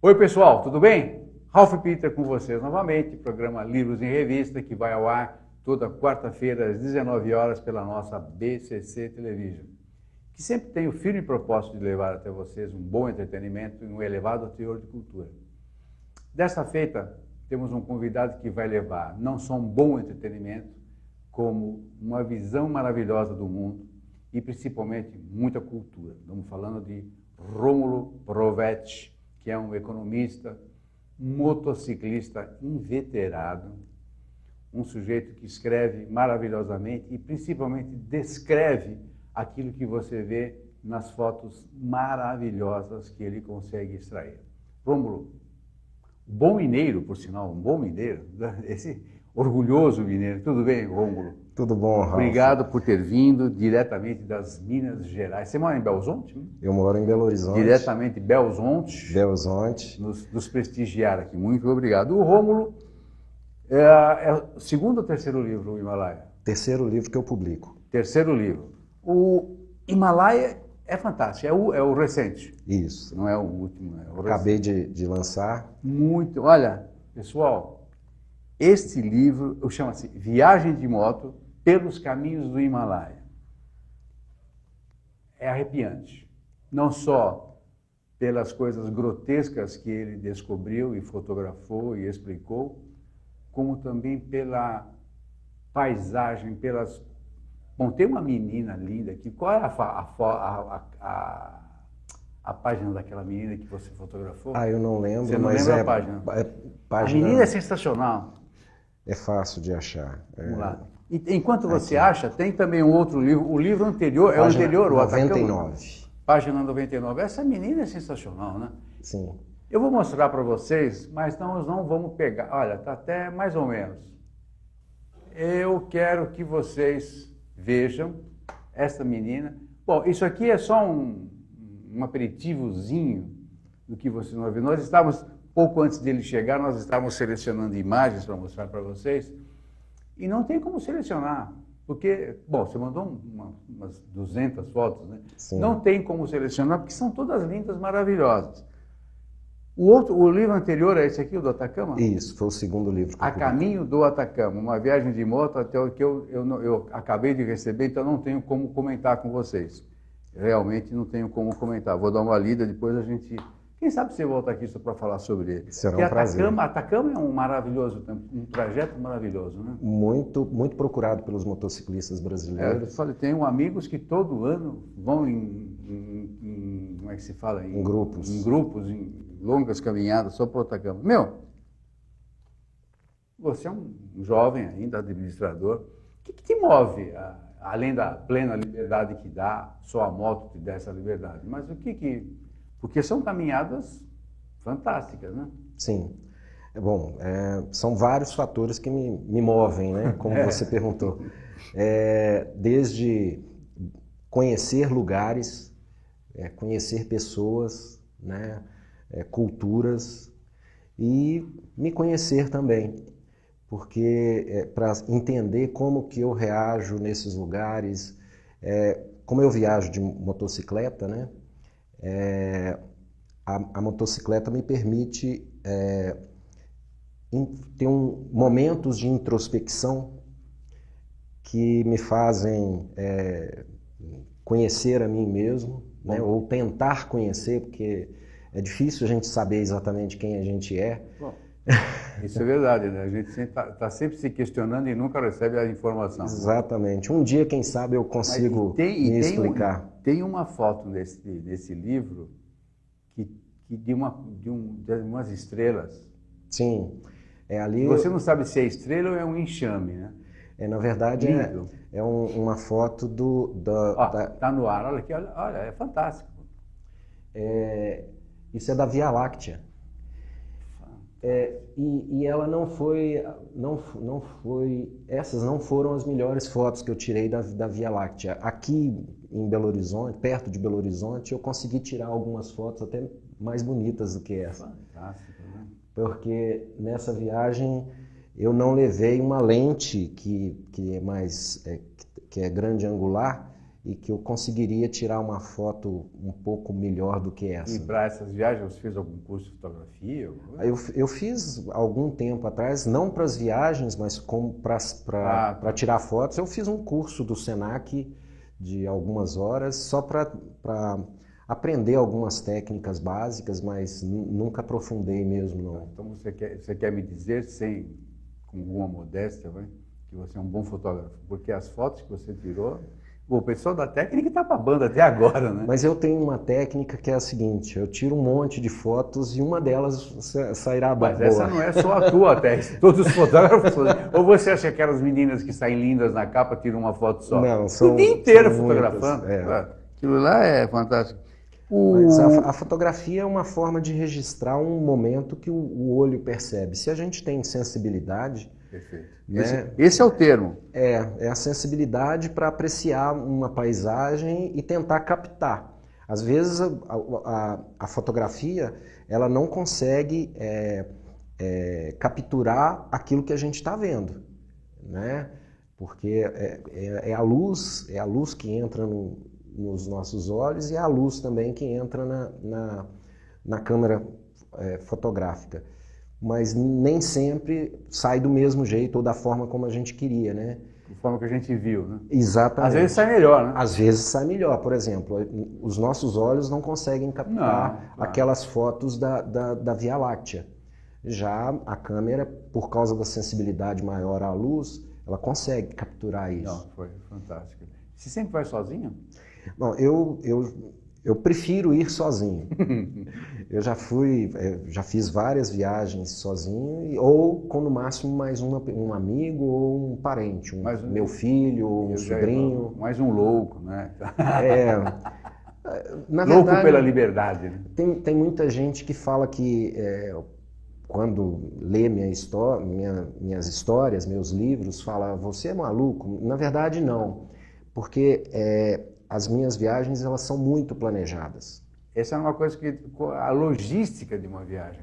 Oi pessoal, tudo bem? Ralph Peter com vocês novamente, programa Livros em Revista, que vai ao ar toda quarta-feira às 19 horas pela nossa BCC Television, que sempre tem o firme propósito de levar até vocês um bom entretenimento e um elevado teor de cultura. Desta feita, temos um convidado que vai levar não só um bom entretenimento, como uma visão maravilhosa do mundo e principalmente muita cultura. Estamos falando de Rômulo Provetti, que é um economista, motociclista inveterado, um sujeito que escreve maravilhosamente e principalmente descreve aquilo que você vê nas fotos maravilhosas que ele consegue extrair. Rômulo, bom mineiro, por sinal, um bom mineiro, esse orgulhoso mineiro. Tudo bem, Rômulo? Tudo bom, Ralf? Obrigado por ter vindo diretamente das Minas Gerais. Você mora em Belo Horizonte? Eu moro em Belo Horizonte. Diretamente de Belo Horizonte. Belo Horizonte. Nos prestigiar aqui. Muito obrigado. O Rômulo é o segundo ou terceiro livro, o Himalaia? Terceiro livro que eu publico. Terceiro livro. O Himalaia é fantástico, é o recente. Isso. Não é o último, é o Acabei de lançar. Muito. Olha, pessoal, este livro chama-se Viagem de Moto pelos Caminhos do Himalaia. É arrepiante. Não só pelas coisas grotescas que ele descobriu e fotografou e explicou, como também pela paisagem, pelas... Bom, tem uma menina linda aqui. Qual é a página daquela menina que você fotografou? Ah, eu não lembro, você não mas lembra é a página? Página... A menina é sensacional. É fácil de achar. Vamos lá. E, enquanto você acha, tem também um outro livro. O livro anterior, página é o anterior, o 99. Atacama. Página 99. Essa menina é sensacional, né? Sim. Eu vou mostrar para vocês, mas nós não vamos pegar. Olha, tá até mais ou menos. Eu quero que vocês vejam esta menina. Bom, isso aqui é só um aperitivozinho do que vocês vão ver. Nós estávamos, pouco antes dele chegar, nós estávamos selecionando imagens para mostrar para vocês. E não tem como selecionar, porque, bom, você mandou umas 200 fotos, né? Sim. Não tem como selecionar, porque são todas lindas, maravilhosas. O livro anterior é esse aqui, o do Atacama? Isso, foi o segundo livro que eu A publiquei. Caminho do Atacama, uma viagem de moto até o que eu acabei de receber, então não tenho como comentar com vocês. Realmente não tenho como comentar. Vou dar uma lida, depois a gente... Quem sabe você volta aqui só para falar sobre ele. Será Porque um prazer. Atacama é um trajeto maravilhoso, né? Muito, muito procurado pelos motociclistas brasileiros. Tenho amigos que todo ano vão como é que se fala? Em grupos. Em grupos, em longas caminhadas só para o Atacama. Meu, você é um jovem ainda, administrador. O que te move, além da plena liberdade que dá, só a moto te dá essa liberdade? Mas o que... Porque são caminhadas fantásticas, né? Sim. Bom, são vários fatores que me movem, né? Como você perguntou. Desde conhecer lugares, conhecer pessoas, né? Culturas e me conhecer também. Porque para entender como que eu reajo nesses lugares, como eu viajo de motocicleta, né? A motocicleta me permite ter momentos de introspecção que me fazem conhecer a mim mesmo, né? Ou tentar conhecer, porque é difícil a gente saber exatamente quem a gente é. Bom, isso é verdade, né? A gente está sempre se questionando e nunca recebe a informação. Exatamente. Um dia, quem sabe, eu consigo me explicar. Tem uma foto nesse livro de umas estrelas. Sim. Ali você não sabe se é estrela ou é um enxame, né? Na verdade, uma foto Tá no ar, olha aqui, olha, é fantástico. Isso é da Via Láctea. E ela não foi, essas não foram as melhores fotos que eu tirei da Via Láctea. Aqui em Belo Horizonte, perto de Belo Horizonte, eu consegui tirar algumas fotos até mais bonitas do que essa. Fantástico, né? Porque nessa viagem eu não levei uma lente que é grande angular, e que eu conseguiria tirar uma foto um pouco melhor do que essa. E para essas viagens, você fez algum curso de fotografia? Eu fiz algum tempo atrás, não para as viagens, mas para tirar fotos. Eu fiz um curso do Senac de algumas horas, só para aprender algumas técnicas básicas, mas nunca aprofundei mesmo, não. Então você quer me dizer, com alguma modéstia, que você é um bom fotógrafo? Porque as fotos que você tirou... Bom, o pessoal da técnica está babando até agora, né? Mas eu tenho uma técnica que é a seguinte, eu tiro um monte de fotos e uma delas sairá boa. Mas essa não é só a tua técnica, todos os fotógrafos fazem. Ou você acha que aquelas meninas que saem lindas na capa tiram uma foto só? Não, são o dia inteiro são fotografando. Muitas, Aquilo lá é fantástico. Mas a fotografia é uma forma de registrar um momento que o olho percebe. Se a gente tem sensibilidade... Perfeito. Né, esse é o termo. É a sensibilidade para apreciar uma paisagem e tentar captar. Às vezes a fotografia ela não consegue capturar aquilo que a gente está vendo, né? Porque é a luz que entra nos nossos olhos e é a luz também que entra na câmera fotográfica. Mas nem sempre sai do mesmo jeito ou da forma como a gente queria, né? Da forma que a gente viu, né? Exatamente. Às vezes sai melhor, né? Às vezes sai melhor. Por exemplo, os nossos olhos não conseguem captar aquelas fotos da Via Láctea. Já a câmera, por causa da sensibilidade maior à luz, ela consegue capturar isso. Não, foi fantástico. Você sempre vai sozinho? Bom, eu prefiro ir sozinho. Eu já fiz várias viagens sozinho, ou com no máximo mais um amigo ou um parente, meu filho ou um sobrinho. Mais um louco, né? Na louco verdade, pela liberdade. Né? Tem muita gente que fala que quando lê minhas histórias, meus livros, fala, você é maluco? Na verdade, não. Porque as minhas viagens elas são muito planejadas. Essa é uma coisa a logística de uma viagem.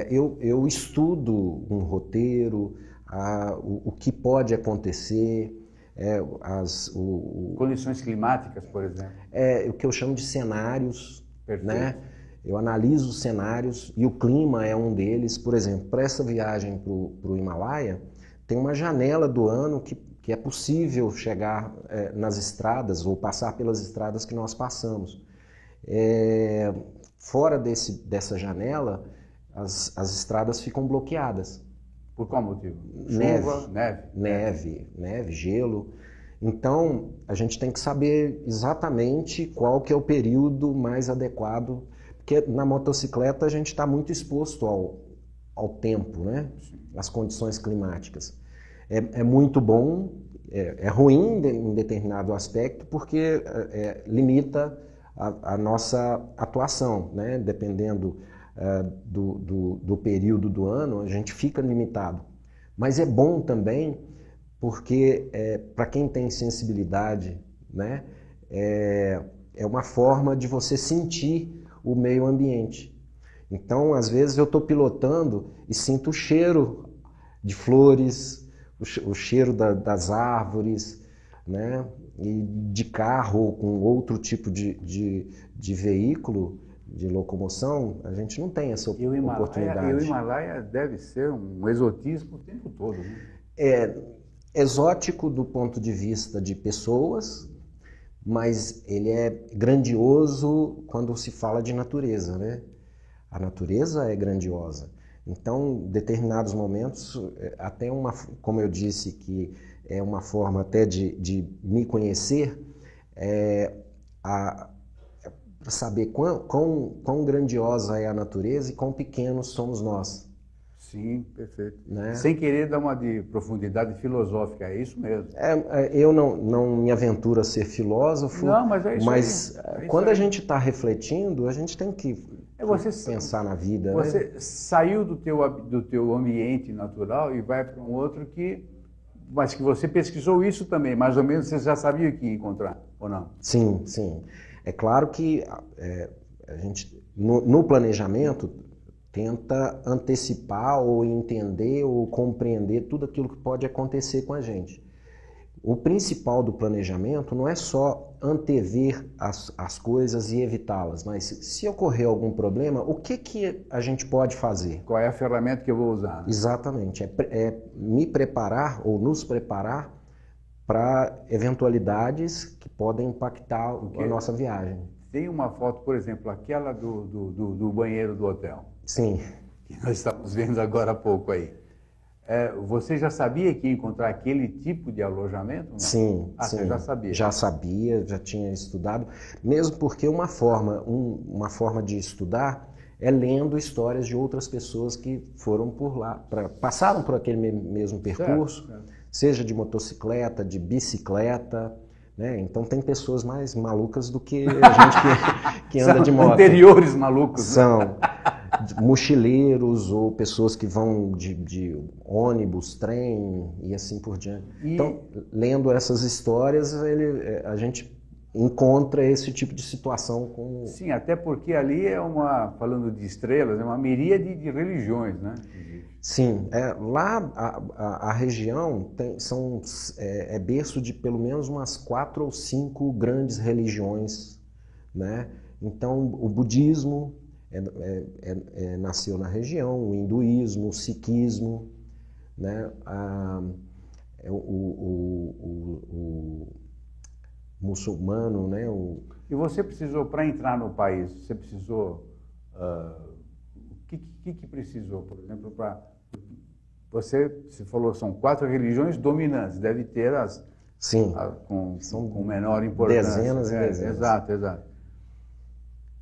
Eu estudo um roteiro, o que pode acontecer, condições climáticas, por exemplo. O que eu chamo de cenários, perfeito, né? Eu analiso os cenários e o clima é um deles. Por exemplo, para essa viagem para o Himalaia, tem uma janela do ano que é possível chegar nas estradas ou passar pelas estradas que nós passamos. Fora dessa janela, as estradas ficam bloqueadas. Por qual motivo? Chuva, neve, gelo. Então, a gente tem que saber exatamente qual que é o período mais adequado, porque na motocicleta a gente está muito exposto ao tempo, né? Às condições climáticas. É muito bom, é ruim em determinado aspecto, porque limita a nossa atuação, né? Dependendo do período do ano, a gente fica limitado. Mas é bom também, porque para quem tem sensibilidade, né? É uma forma de você sentir o meio ambiente. Então, às vezes eu estou pilotando e sinto o cheiro de flores, o cheiro das árvores, né? E de carro com outro tipo de veículo, de locomoção, a gente não tem essa oportunidade. E o Himalaia deve ser um exotismo o tempo todo, né? É exótico do ponto de vista de pessoas, mas ele é grandioso quando se fala de natureza, né? A natureza é grandiosa. Então, em determinados momentos, até como eu disse, que é uma forma até de me conhecer, para saber quão grandiosa é a natureza e quão pequenos somos nós. Sim, perfeito. Né? Sem querer dar uma de profundidade filosófica, é isso mesmo. Eu não me aventuro a ser filósofo, não, mas é isso mas aí. Quando a gente está refletindo, a gente tem que pensar na vida. Você né? Saiu do teu ambiente natural e vai para um outro mas que você pesquisou isso também, mais ou menos você já sabia o que ia encontrar, ou não? Sim, sim. É claro que a gente, no planejamento, tenta antecipar ou entender ou compreender tudo aquilo que pode acontecer com a gente. O principal do planejamento não é só antever as coisas e evitá-las, mas se ocorrer algum problema, o que a gente pode fazer? Qual é a ferramenta que eu vou usar? Né? Exatamente, é me preparar ou nos preparar para eventualidades que podem impactar a nossa viagem. Tem uma foto, por exemplo, aquela do banheiro do hotel. Sim. Que nós estamos vendo agora há pouco aí. Você já sabia que ia encontrar aquele tipo de alojamento? Não? Sim, sim. Você já sabia? Já sabia, já tinha estudado, mesmo porque uma forma de estudar é lendo histórias de outras pessoas que foram por lá, passaram por aquele mesmo percurso, certo. Seja de motocicleta, de bicicleta, né? Então tem pessoas mais malucas do que a gente que anda de moto. Anteriores malucos. São mochileiros ou pessoas que vão de ônibus, trem e assim por diante. Então, lendo essas histórias, a gente encontra esse tipo de situação com... Sim, até porque ali falando de estrelas, é uma miríade de religiões, né? Sim, lá a região é berço de pelo menos umas 4 ou 5 grandes religiões, né? Então, o budismo nasceu na região, o hinduísmo, o sikhismo, né? O muçulmano, né? E você precisou, para entrar no país, você precisou... o que precisou, por exemplo, para... Você falou, são 4 religiões dominantes, deve ter as... Sim. Com menor importância. Dezenas e dezenas. Exato, exato.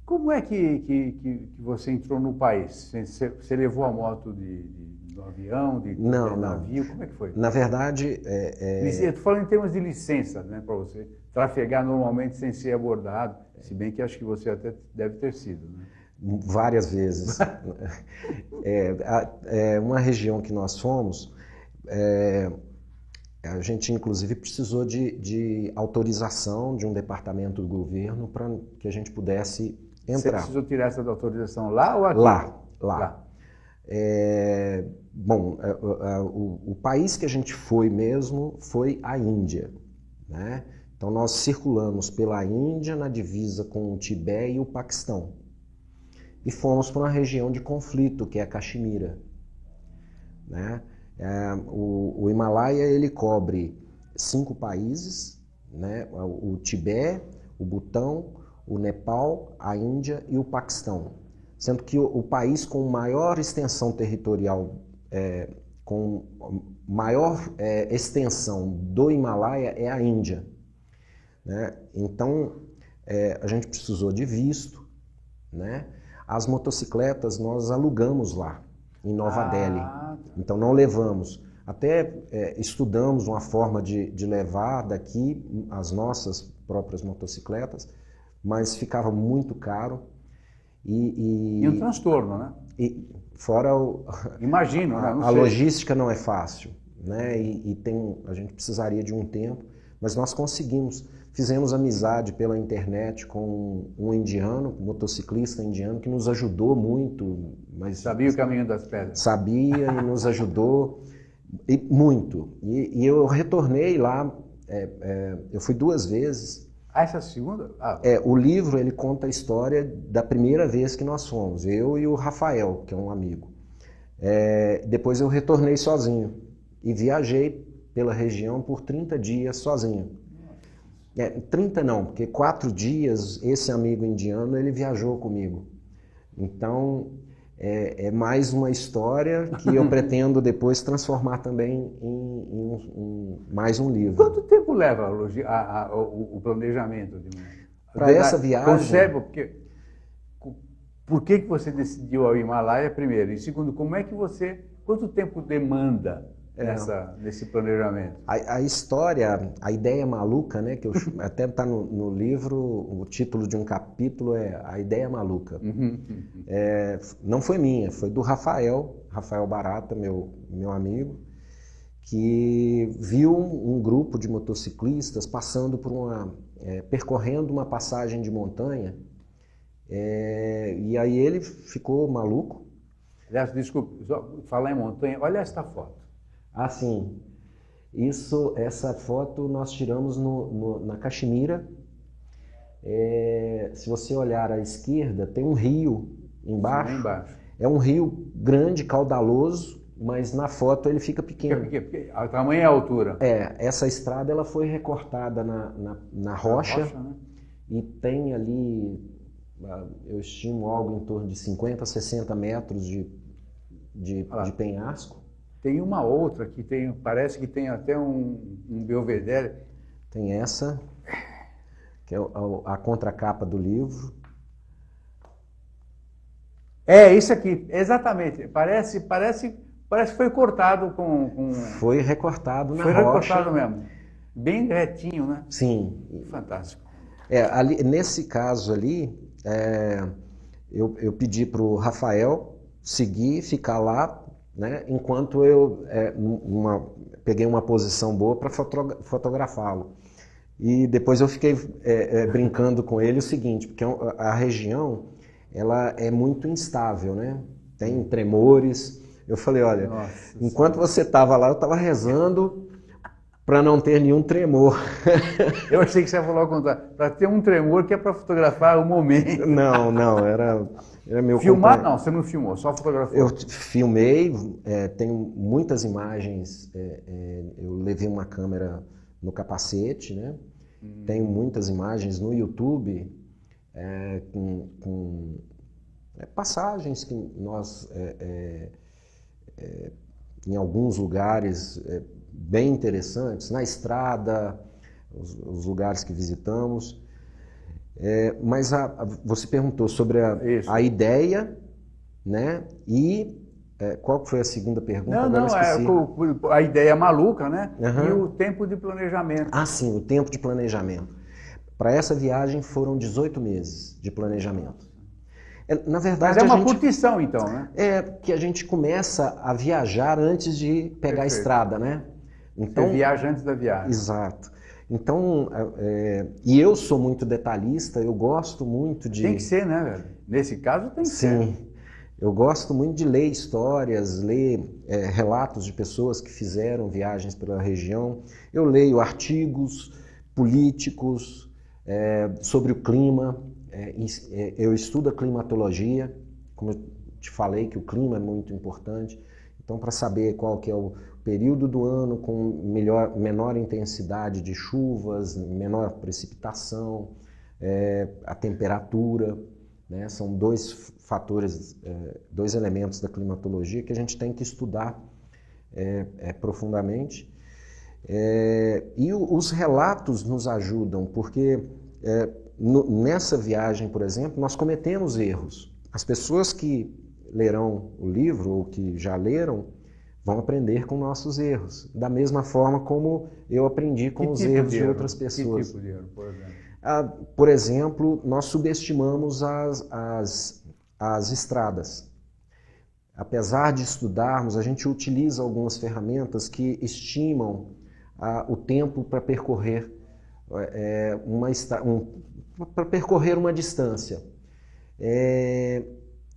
Como é que você entrou no país? Você levou a moto do avião, não, navio? Como é que foi? Na verdade... Eu estou falando em termos de licença, né, para você trafegar normalmente sem ser abordado, se bem que acho que você até deve ter sido. Né? Várias vezes. Uma região que nós fomos, a gente inclusive precisou de autorização de um departamento do governo para que a gente pudesse entrar. Você precisou tirar essa autorização lá ou aqui? Lá. O país que a gente foi mesmo foi a Índia, né? Então nós circulamos pela Índia na divisa com o Tibete e o Paquistão e fomos para uma região de conflito que é a Caxemira, né? O Himalaia ele cobre 5 países, né? O Tibete, o Butão, o Nepal, a Índia e o Paquistão. Sendo que o país com maior extensão territorial, com maior extensão do Himalaia é a Índia, né? Então, a gente precisou de visto, né? As motocicletas nós alugamos lá, em Nova Delhi. Então, não levamos. Até estudamos uma forma de levar daqui as nossas próprias motocicletas, mas ficava muito caro. E um transtorno, né? Fora Imagino, né? A logística não é fácil, né? A gente precisaria de um tempo, mas nós conseguimos. Fizemos amizade pela internet com um indiano, um motociclista indiano, que nos ajudou muito. Mas sabia o caminho das pedras. Sabia e nos ajudou muito. E eu retornei lá, eu fui 2 vezes. Essa segunda? O livro ele conta a história da primeira vez que nós fomos, eu e o Rafael, que é um amigo. Depois eu retornei sozinho e viajei pela região por 30 dias sozinho. 30 não, porque 4 dias esse amigo indiano ele viajou comigo. Então é mais uma história que eu pretendo depois transformar também em mais um livro. Quanto tempo leva o planejamento? Para essa viagem... Concebe, por que você decidiu ao Himalaia primeiro? E segundo, quanto tempo demanda nesse planejamento? A história, a ideia maluca, né, que até está no livro, o título de um capítulo é A Ideia Maluca. Não foi minha, foi do Rafael Barata, meu amigo, que viu um grupo de motociclistas passando percorrendo uma passagem de montanha, e aí ele ficou maluco. Aliás, desculpe, falar em montanha, olha esta foto. Sim. Essa foto nós tiramos na Caxemira. Se você olhar à esquerda, tem um rio embaixo. Sim, embaixo. É um rio grande, caudaloso, mas na foto ele fica pequeno. Porque o tamanho e a altura. Essa estrada ela foi recortada na rocha, né? E tem ali, eu estimo algo em torno de 50, 60 metros de penhasco. Tem uma outra que parece que tem até um belvedere. Tem essa, que é a contracapa do livro. Isso aqui, exatamente. Parece que foi cortado com... Foi recortado na rocha. Foi recortado mesmo. Bem retinho, né? Sim. Fantástico. Nesse caso ali, eu pedi para o Rafael seguir, ficar lá, né, enquanto eu peguei uma posição boa para fotografá-lo. E depois eu fiquei brincando com ele o seguinte, porque a região ela é muito instável, né? Tem tremores. Eu falei, olha, enquanto você estava lá, eu estava rezando para não ter nenhum tremor. Eu achei que você ia falar o contrário. Para ter um tremor que é para fotografar o momento. Não, era meu Filmar companheiro. não, você não filmou, só fotografou. Eu filmei, tenho muitas imagens, eu levei uma câmera no capacete, né? Tenho muitas imagens no YouTube, com passagens que nós, em alguns lugares bem interessantes, na estrada, os lugares que visitamos. Mas você perguntou sobre a ideia, né? E qual foi a segunda pergunta? Não, a ideia maluca, né? Uhum. E o tempo de planejamento. Sim, o tempo de planejamento. Para essa viagem foram 18 meses de planejamento. Na verdade, mas é uma curtição, então, né? Que a gente começa a viajar antes de pegar a estrada, né? Então, você viaja antes da viagem. Exato. Então, e eu sou muito detalhista, eu gosto muito de... Tem que ser, né, velho? Nesse caso tem que ser. Sim. Eu gosto muito de ler histórias, ler relatos de pessoas que fizeram viagens pela região. Eu leio artigos políticos sobre o clima. Eu estudo a climatologia, como eu te falei que o clima é muito importante. Então, para saber qual que é o período do ano com menor intensidade de chuvas, menor precipitação, a temperatura, né? São dois fatores, dois elementos da climatologia que a gente tem que estudar profundamente. E os relatos nos ajudam, porque nessa viagem, por exemplo, nós cometemos erros. As pessoas que lerão o livro ou que já leram vão aprender com nossos erros, da mesma forma como eu aprendi com os erros de outras pessoas. Que tipo de erro, por exemplo? Por exemplo, nós subestimamos as estradas. Apesar de estudarmos, a gente utiliza algumas ferramentas que estimam o tempo para percorrer uma distância.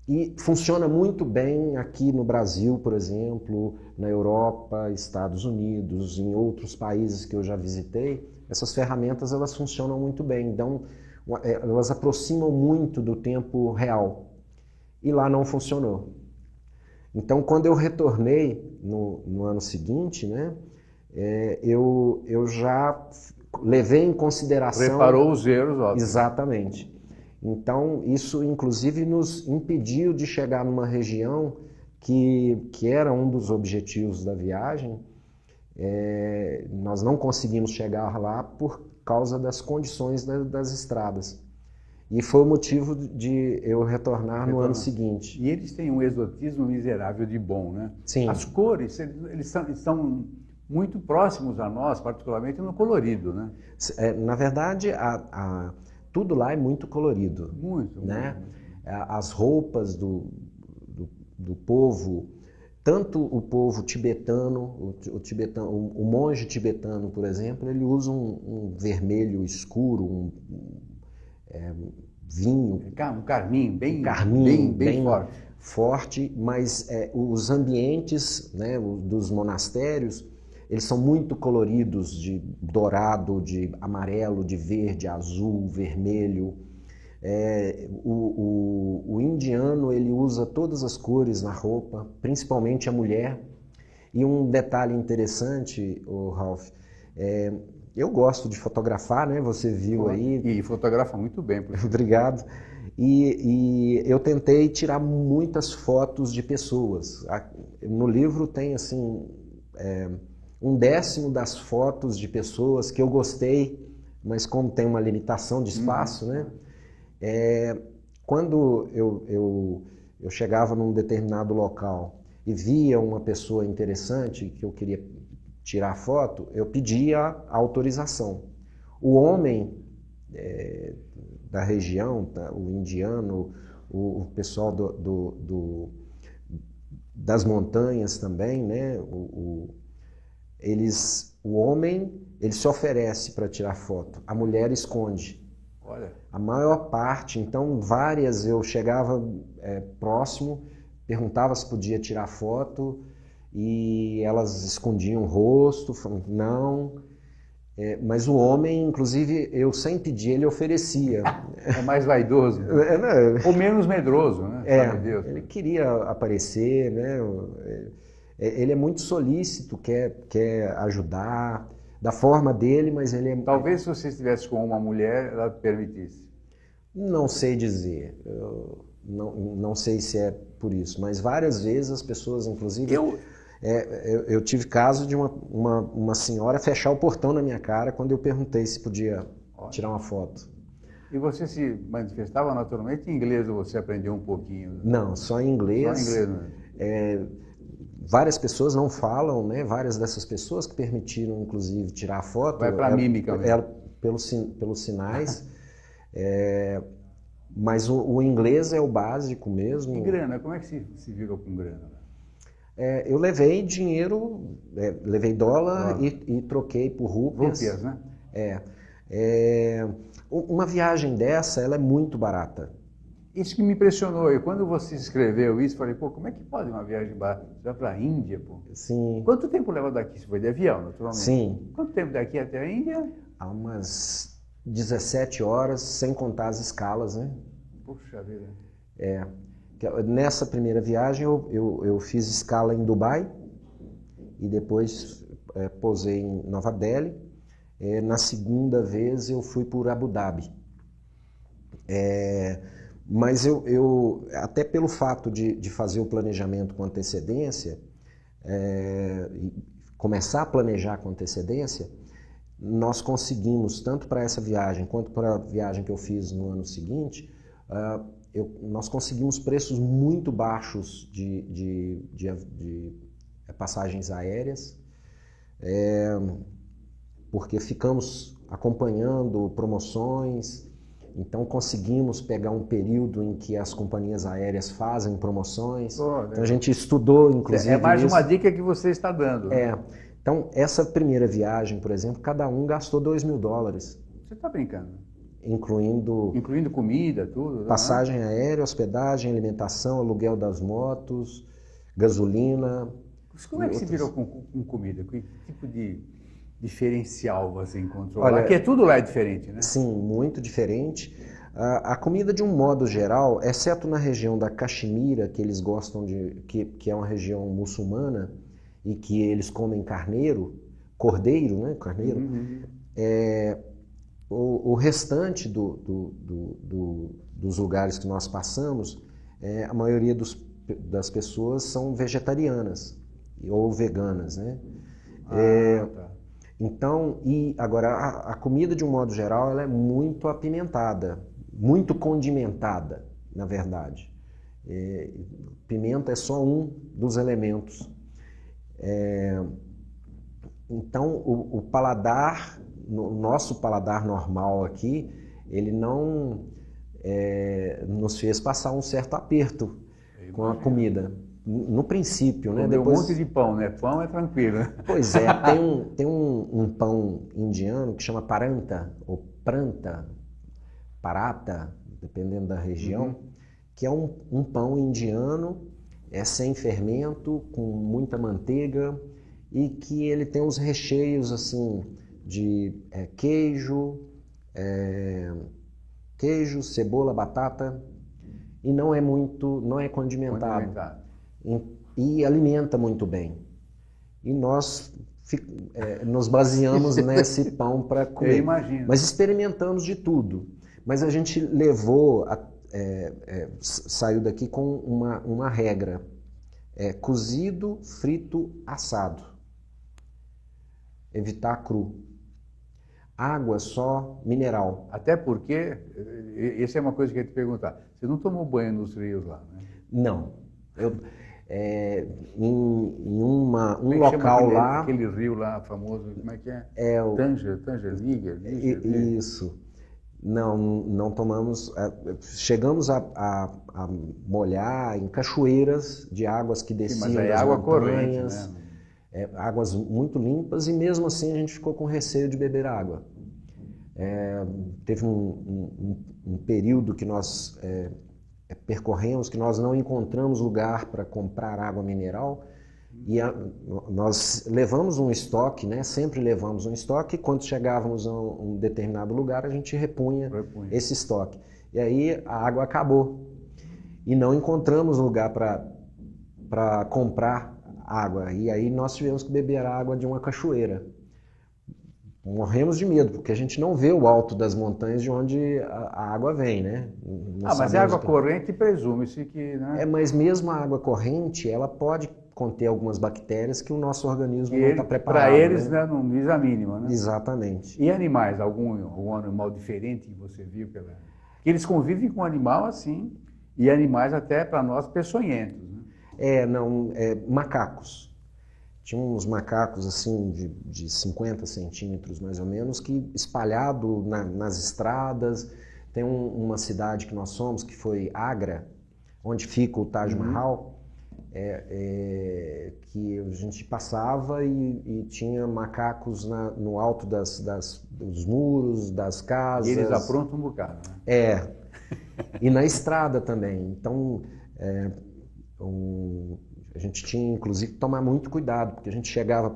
E funciona muito bem aqui no Brasil, por exemplo, na Europa, Estados Unidos, em outros países que eu já visitei. Essas ferramentas elas funcionam muito bem, então elas aproximam muito do tempo real. E lá não funcionou. Então, quando eu retornei no ano seguinte, né, eu já levei em consideração... Preparou os erros, óbvio. Exatamente. Então, isso inclusive nos impediu de chegar numa região que era um dos objetivos da viagem. Nós não conseguimos chegar lá por causa das condições das estradas. E foi o motivo de eu retornar no ano seguinte. E eles têm um exotismo miserável de bom, né? Sim. As cores, eles são muito próximos a nós, particularmente no colorido, né? Na verdade, tudo lá é muito colorido. Muito, né? Muito. As roupas do povo, tanto o povo tibetano, o monge tibetano, por exemplo, ele usa um vermelho escuro, vinho. Um carmim bem forte, mas os ambientes, né, dos monastérios, eles são muito coloridos, de dourado, de amarelo, de verde, azul, vermelho. O indiano, ele usa todas as cores na roupa, principalmente a mulher. E um detalhe interessante, Ralph, eu gosto de fotografar, né? Você viu aí. E fotografa muito bem. Obrigado. E eu tentei tirar muitas fotos de pessoas. No livro tem, assim, 1/10 das fotos de pessoas que eu gostei, mas como tem uma limitação de espaço, né? Quando eu chegava num determinado local e via uma pessoa interessante que eu queria tirar foto, eu pedia a autorização. O homem da região, o indiano, o pessoal das montanhas também, né? O homem, ele se oferece para tirar foto, a mulher esconde. Olha. A maior parte, então várias eu chegava próximo, perguntava se podia tirar foto e elas escondiam o rosto, falando não. Mas o homem, inclusive, eu sem pedir, ele oferecia. É mais vaidoso. Ou menos medroso, né? Ele queria aparecer, né? Ele é muito solícito, quer ajudar, da forma dele, mas ele é... Talvez se você estivesse com uma mulher, ela permitisse. Não sei dizer. Não sei se é por isso, mas várias vezes as pessoas, inclusive... Eu tive caso de uma senhora fechar o portão na minha cara quando eu perguntei se podia tirar uma foto. E você se manifestava naturalmente em inglês ou você aprendeu um pouquinho? Não, só em inglês. Só em inglês mesmo. Várias pessoas não falam, né? Várias dessas pessoas que permitiram, inclusive, tirar a foto... Vai para a mímica mesmo. Pelos sinais. Mas o inglês é o básico mesmo. E grana? Como é que se virou com grana? Eu levei dinheiro, levei dólar e troquei por rúpias. Rúpias, né? Uma viagem dessa, ela é muito barata. Isso que me impressionou. E quando você escreveu isso, falei, pô, como é que pode uma viagem barata? Você vai para a Índia, pô? Sim. Quanto tempo leva daqui? Você foi de avião, naturalmente. Sim. Quanto tempo daqui até a Índia? Há umas 17 horas, sem contar as escalas, né? Puxa vida. Nessa primeira viagem eu fiz escala em Dubai e depois pousei em Nova Delhi. Na segunda vez eu fui por Abu Dhabi. Mas eu até pelo fato de fazer o planejamento com antecedência, começar a planejar com antecedência, nós conseguimos, tanto para essa viagem quanto para a viagem que eu fiz no ano seguinte, nós conseguimos preços muito baixos de passagens aéreas, porque ficamos acompanhando promoções, então conseguimos pegar um período em que as companhias aéreas fazem promoções. Então a gente estudou, inclusive. É mais uma dica que você está dando. Então, essa primeira viagem, por exemplo, cada um gastou $2.000. Você está brincando? Incluindo comida, tudo? Passagem aérea, hospedagem, alimentação, aluguel das motos, gasolina. Como é que se virou com comida? Que tipo de diferencial você encontrou? Olha, aqui tudo lá é diferente, né? Sim, muito diferente. A comida, de um modo geral, exceto na região da Caxemira, que eles gostam que é uma região muçulmana e que eles comem cordeiro, né? Carneiro. O restante dos lugares que nós passamos, a maioria das pessoas são vegetarianas ou veganas, né? Tá. Então, agora a comida, de um modo geral, ela é muito apimentada, muito condimentada, na verdade. Pimenta é só um dos elementos. Então, o paladar, o nosso paladar normal aqui, ele não nos fez passar um certo aperto com a comida. No princípio, né? Depois... um monte de pão, né? Pão é tranquilo. Pois é, tem um pão indiano que chama paranta, ou pranta, parata, dependendo da região, que é um pão indiano, sem fermento, com muita manteiga e que ele tem os recheios assim de queijo, cebola, batata, e não é condimentado. E alimenta muito bem. E nós nos baseamos nesse pão para comer. Eu imagino. Mas experimentamos de tudo. Mas a gente saiu daqui com uma regra. Cozido, frito, assado. Evitar cru. Água só mineral. Até porque, essa é uma coisa que eu ia te perguntar, você não tomou banho nos rios lá, né? Não. Em um local lá... Aquele rio lá famoso, como é que é? Tanger. Isso. Não tomamos... Chegamos a molhar em cachoeiras de águas que desciam das montanhas. Mas é água corrente, né? Águas muito limpas, e mesmo assim a gente ficou com receio de beber água. Teve um período que nós percorremos, que nós não encontramos lugar para comprar água mineral, e nós levamos um estoque, né? Sempre levamos um estoque, e quando chegávamos a um determinado lugar, a gente repunha esse estoque. E aí a água acabou, e não encontramos lugar para comprar água, e aí nós tivemos que beber água de uma cachoeira. Morremos de medo, porque a gente não vê o alto das montanhas de onde a água vem, né? Mas é água corrente, presume-se que... Né? Mas mesmo a água corrente, ela pode conter algumas bactérias que o nosso organismo não está preparado. Para eles, né? Não diz a mínima, né? Exatamente. E animais? Algum animal diferente que você viu? Que eles convivem com animal assim, e animais até, para nós, peçonhentos, né? Macacos. Tinha uns macacos assim de 50 centímetros mais ou menos, que espalhado nas estradas. Tem uma cidade que nós somos, que foi Agra, onde fica o Taj Mahal, que a gente passava e tinha macacos no alto dos muros, das casas. E eles aprontam um bocado, né? E na estrada também. Então, a gente tinha, inclusive, que tomar muito cuidado, porque a gente chegava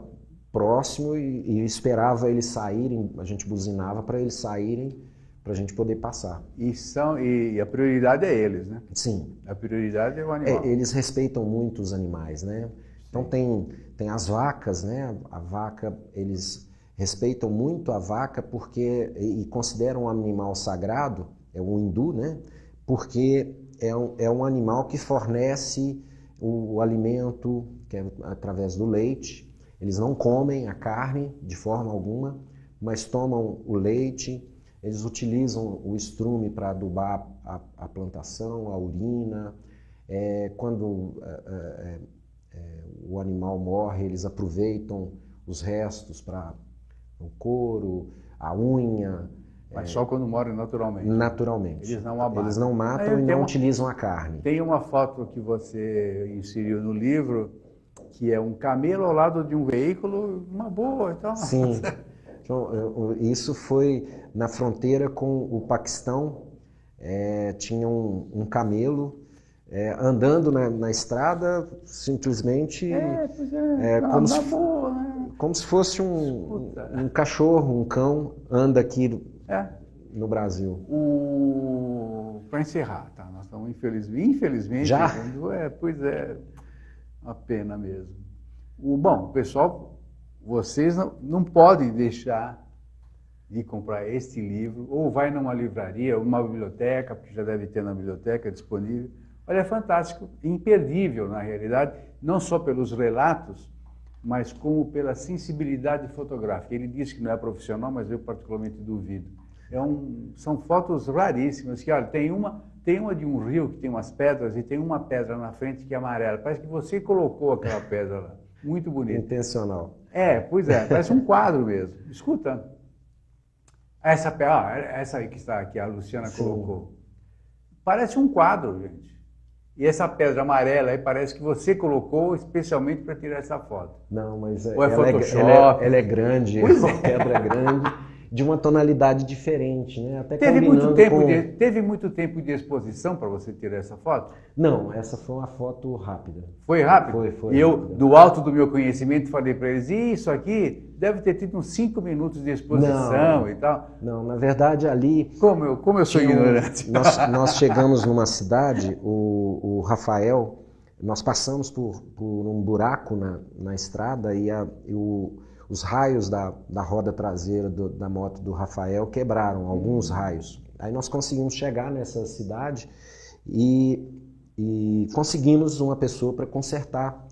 próximo e esperava eles saírem, a gente buzinava para eles saírem, para a gente poder passar. E a prioridade é eles, né? Sim. A prioridade é o animal. Eles respeitam muito os animais, né? Então tem as vacas, né? A vaca, eles respeitam muito a vaca e consideram um animal sagrado, o hindu, né? Porque é um animal que fornece o alimento, que é através do leite. Eles não comem a carne de forma alguma, mas tomam o leite. Eles utilizam o estrume para adubar a plantação, a urina. Quando o animal morre, eles aproveitam os restos para o couro, a unha. Mas só quando morrem naturalmente. Naturalmente. Eles não abatem. Eles não matam e não utilizam a carne. Tem uma foto que você inseriu no livro, que é um camelo ao lado de um veículo, uma boa. Então... Sim. Então, isso foi na fronteira com o Paquistão. Tinha um camelo andando na estrada, simplesmente boa, né? Como se fosse um cachorro, um cão, anda aqui no Brasil. Para encerrar, tá? Nós estamos infelizmente... Já? Pois é, uma pena mesmo. Bom, pessoal, vocês não podem deixar de comprar este livro, ou vai numa livraria, ou numa biblioteca, porque já deve ter na biblioteca disponível. Olha, é fantástico, imperdível na realidade, não só pelos relatos, mas como pela sensibilidade fotográfica. Ele disse que não é profissional, mas eu particularmente duvido. São fotos raríssimas, que olha, tem uma de um rio que tem umas pedras, e tem uma pedra na frente que é amarela. Parece que você colocou aquela pedra lá. Muito bonito. Intencional. Pois é, parece um quadro mesmo. Escuta, essa aí que está aqui, a Luciana colocou. Parece um quadro, gente. E essa pedra amarela aí parece que você colocou especialmente para tirar essa foto. Não, mas Ou é Photoshop? Ela é grande, é uma pedra grande. de uma tonalidade diferente, né? Até Teve combinando teve muito tempo de exposição para você tirar essa foto? Não, essa foi uma foto rápida. Foi rápido? Foi E eu, rápida. do alto do meu conhecimento, falei para eles, isso aqui deve ter tido uns 5 minutos de exposição e tal. Não, na verdade ali... Como eu sou ignorante. Nós chegamos numa cidade, o Rafael, nós passamos por um buraco na estrada e os raios da roda traseira da moto do Rafael quebraram, alguns raios. Aí nós conseguimos chegar nessa cidade e conseguimos uma pessoa para consertar.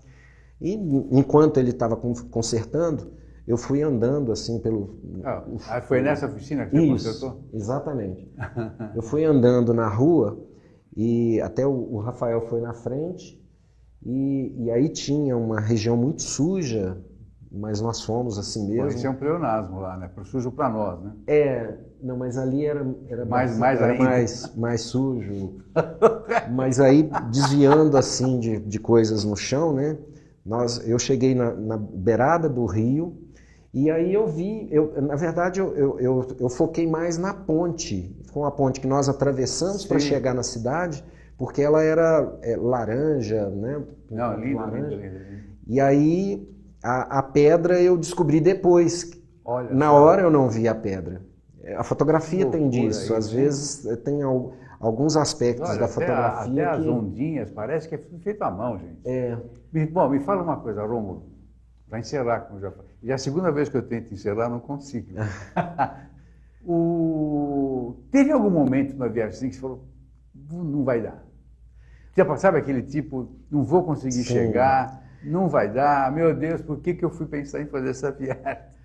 E enquanto ele estava consertando, eu fui andando assim pelo... Foi nessa oficina que você consertou? Exatamente. Eu fui andando na rua e até o Rafael foi na frente e aí tinha uma região muito suja, mas nós fomos assim mesmo. Isso é um pleonasmo lá, né? Sujo para nós, né? Não, mas ali era mais sujo. Mas aí, desviando assim de coisas no chão, né? Eu cheguei na beirada do rio e aí eu vi, na verdade eu foquei mais na ponte. Foi uma ponte que nós atravessamos para chegar na cidade, porque ela era laranja, né? Não, linda. E aí a pedra eu descobri depois. Olha na só. hora eu não vi a pedra. A fotografia tem disso. Às vezes tem alguns aspectos da fotografia até as ondinhas, parece que é feito à mão, gente. Bom, me fala uma coisa, Rômulo, para encerrar, como já falei. E é a segunda vez que eu tento encerrar, não consigo. Teve algum momento na viagem assim que você falou, não vai dar? Sabe aquele tipo, não vou conseguir chegar, não vai dar, meu Deus, por que eu fui pensar em fazer essa viagem?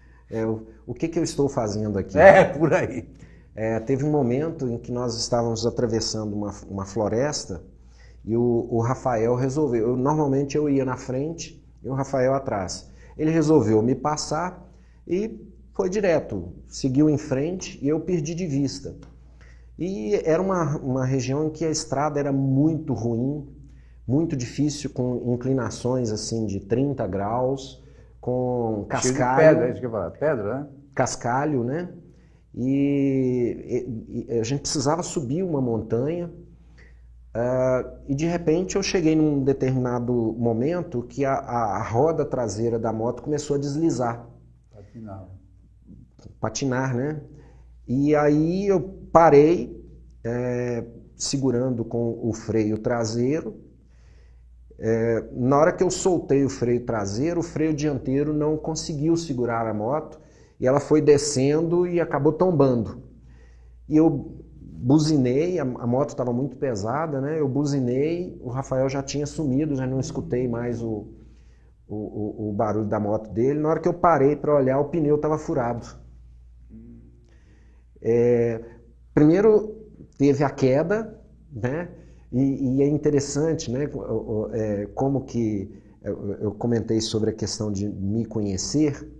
O que eu estou fazendo aqui? Por aí. Teve um momento em que nós estávamos atravessando uma floresta e o Rafael resolveu. Normalmente eu ia na frente e o Rafael atrás. Ele resolveu me passar e foi direto, seguiu em frente e eu perdi de vista. E era uma região em que a estrada era muito ruim, muito difícil, com inclinações assim de 30 graus, com cascalho. Pedra, é isso que eu ia falar, pedra, né? Cascalho, né? E a gente precisava subir uma montanha e de repente eu cheguei num determinado momento que a roda traseira da moto começou a deslizar. Patinar, né? E aí eu parei, segurando com o freio traseiro. Na hora que eu soltei o freio traseiro, o freio dianteiro não conseguiu segurar a moto e ela foi descendo e acabou tombando. E eu buzinei, a moto estava muito pesada, né? Eu buzinei, o Rafael já tinha sumido, já não escutei mais o barulho da moto dele. Na hora que eu parei para olhar, o pneu estava furado. Primeiro teve a queda, né? E é interessante, né? Como que eu comentei sobre a questão de me conhecer.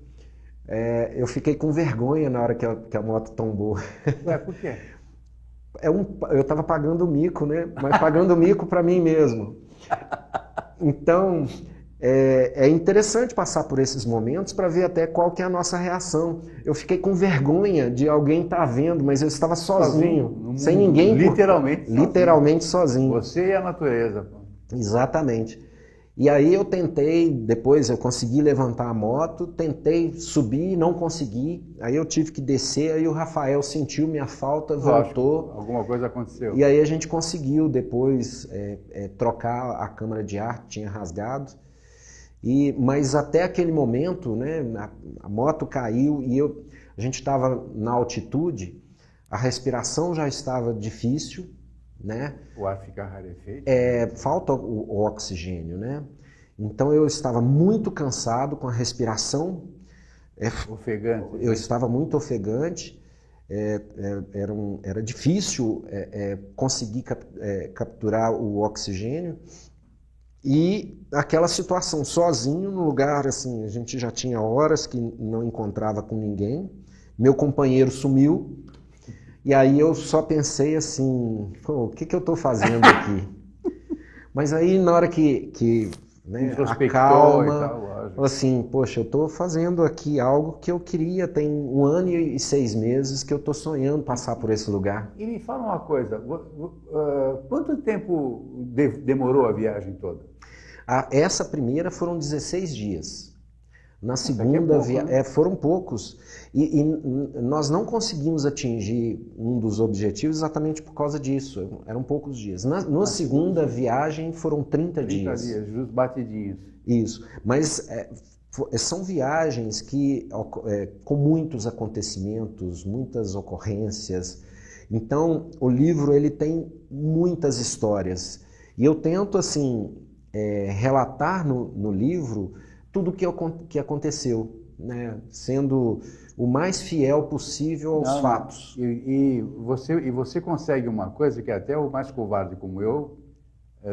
Eu fiquei com vergonha na hora que a moto tombou. Ué, por quê? Eu estava pagando mico, né? Mas pagando mico para mim mesmo. Então, é interessante passar por esses momentos para ver até qual que é a nossa reação. Eu fiquei com vergonha de alguém estar vendo, mas eu estava sozinho, sem ninguém. Literalmente sozinho. Você e a natureza. Exatamente. E aí eu tentei, depois eu consegui levantar a moto, tentei subir, não consegui. Aí eu tive que descer, aí o Rafael sentiu minha falta, voltou. Lógico, alguma coisa aconteceu. E aí a gente conseguiu depois trocar a câmara de ar que tinha rasgado. Mas até aquele momento, né, a moto caiu e a gente estava na altitude, a respiração já estava difícil, né? O ar fica rarefeito. Falta o oxigênio, né? Então eu estava muito cansado com a respiração. Ofegante. Eu estava muito ofegante. Era difícil conseguir capturar o oxigênio. E aquela situação, sozinho no lugar, assim, a gente já tinha horas que não encontrava com ninguém. Meu companheiro sumiu. E aí eu só pensei assim, o que eu estou fazendo aqui? Mas aí na hora que né? Introspectou A calma, e tal, lógico. assim, poxa, eu estou fazendo aqui algo que eu queria, tem 1 ano e 6 meses que eu estou sonhando passar por esse lugar. E me fala uma coisa, quanto tempo demorou a viagem toda? Essa primeira foram 16 dias. Na Isso aqui segunda, é pouco, né? foram poucos. E nós não conseguimos atingir um dos objetivos exatamente por causa disso. Eram poucos dias. Na segunda viagem foram 30 dias. 30 dias, justo batidinhos. Isso. Mas são viagens que com muitos acontecimentos, muitas ocorrências. Então, o livro ele tem muitas histórias. E eu tento, assim, relatar no livro tudo que aconteceu, né? Sendo o mais fiel possível aos fatos. E você consegue uma coisa que até o mais covarde como eu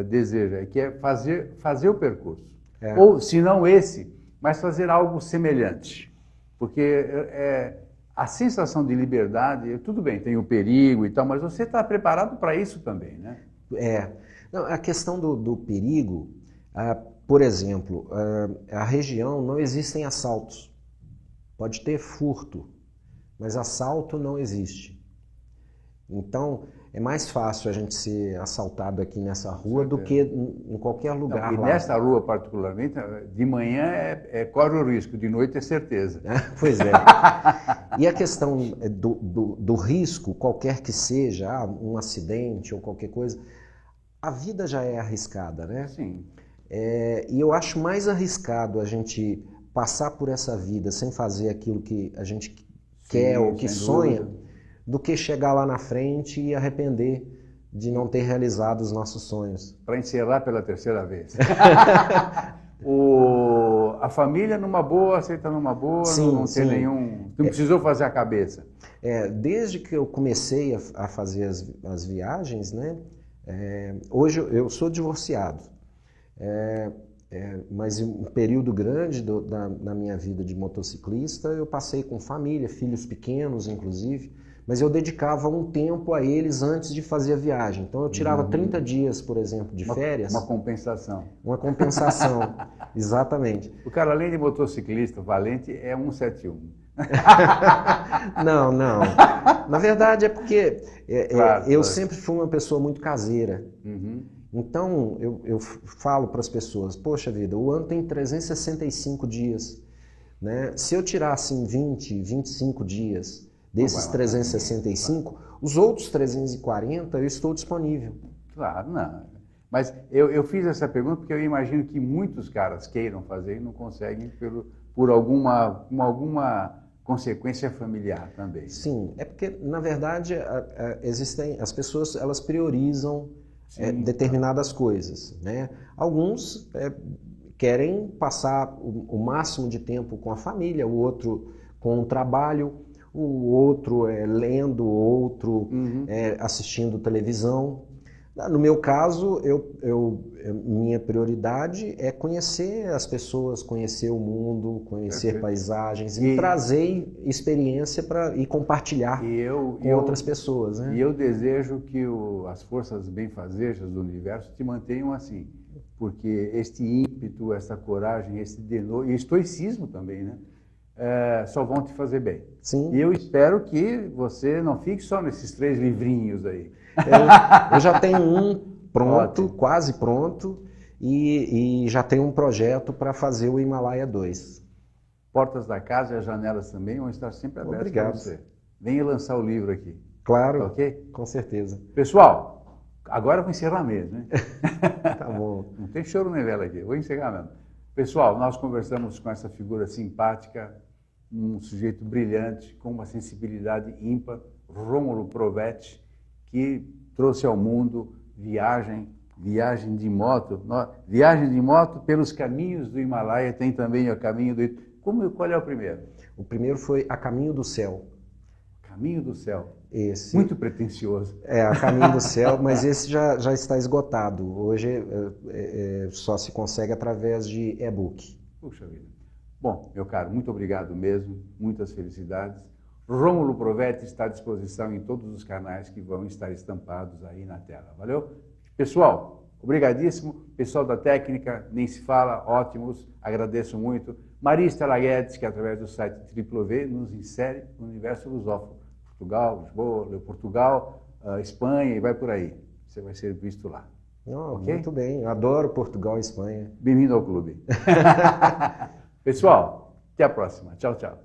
deseja, que é fazer o percurso. Ou, se não esse, mas fazer algo semelhante. Porque a sensação de liberdade, tudo bem, tem o perigo e tal, mas você está preparado para isso também, né? Não, a questão do perigo, por exemplo, a região não existem assaltos. Pode ter furto, mas assalto não existe. Então, é mais fácil a gente ser assaltado aqui nessa rua do que em qualquer lugar não, e lá. nessa rua, particularmente, de manhã corre o risco, de noite é certeza. Pois é. E a questão do risco, qualquer que seja, um acidente ou qualquer coisa, a vida já é arriscada, né? Sim. E eu acho mais arriscado a gente passar por essa vida sem fazer aquilo que a gente quer ou que sonha, do que chegar lá na frente e arrepender de não ter realizado os nossos sonhos. Para encerrar pela terceira vez. A família numa boa, aceita numa boa, sim, não tem nenhum... Não precisou fazer a cabeça. Desde que eu comecei a fazer as viagens, né? Hoje eu sou divorciado. Mas um período grande na minha vida de motociclista eu passei com família, filhos pequenos inclusive, mas eu dedicava um tempo a eles antes de fazer a viagem. Então eu tirava 30 dias, por exemplo, de férias. Uma compensação. Uma compensação, exatamente. O cara, além de motociclista, valente, é 171. Não. Na verdade é porque eu sempre fui uma pessoa muito caseira. Então, eu falo para as pessoas, poxa vida, o ano tem 365 dias, né? Se eu tirasse em 20, 25 dias desses 365, os outros 340 eu estou disponível. Claro, não. Mas eu fiz essa pergunta porque eu imagino que muitos caras queiram fazer e não conseguem por alguma consequência familiar também. Sim, é porque, na verdade, as pessoas elas priorizam determinadas coisas, né? Alguns querem passar o máximo de tempo com a família, o outro com o trabalho, o outro lendo, o outro assistindo televisão. No meu caso, minha prioridade é conhecer as pessoas, conhecer o mundo, conhecer paisagens e trazer experiência e compartilhar com outras pessoas, né? E eu desejo que as forças benfazejas do universo te mantenham assim, porque este ímpeto, essa coragem, e estoicismo também, né? Só vão te fazer bem. Sim. E eu espero que você não fique só nesses 3 livrinhos aí. Eu já tenho um pronto, Ótimo. Quase pronto, e já tenho um projeto para fazer o Himalaia 2. Portas da casa e as janelas também vão estar sempre abertas para você. Venha lançar o livro aqui. Claro, ok? Com certeza. Pessoal, agora eu vou encerrar mesmo, né? Tá bom. Não tem choro nem vela aqui, vou encerrar mesmo. Pessoal, nós conversamos com essa figura simpática, um sujeito brilhante, com uma sensibilidade ímpar, Rômulo Provetti, que trouxe ao mundo viagem de moto. Viagem de moto pelos caminhos do Himalaia, tem também o caminho do... Qual é o primeiro? O primeiro foi A Caminho do Céu. Caminho do Céu. Esse. Muito pretensioso. A Caminho do Céu, mas esse já está esgotado. Hoje só se consegue através de e-book. Puxa vida. Bom, meu caro, muito obrigado mesmo, muitas felicidades. Rômulo Provetti está à disposição em todos os canais que vão estar estampados aí na tela. Valeu? Pessoal, Obrigadíssimo. Pessoal da técnica, nem se fala, ótimos, agradeço muito. Maria Estela Guedes, que através do site www nos insere no universo lusófono. Portugal, Lisboa, Portugal, Espanha e vai por aí. Você vai ser visto lá. Oh, okay? Muito bem, eu adoro Portugal e Espanha. Bem-vindo ao clube. Pessoal, até a próxima. Tchau, tchau.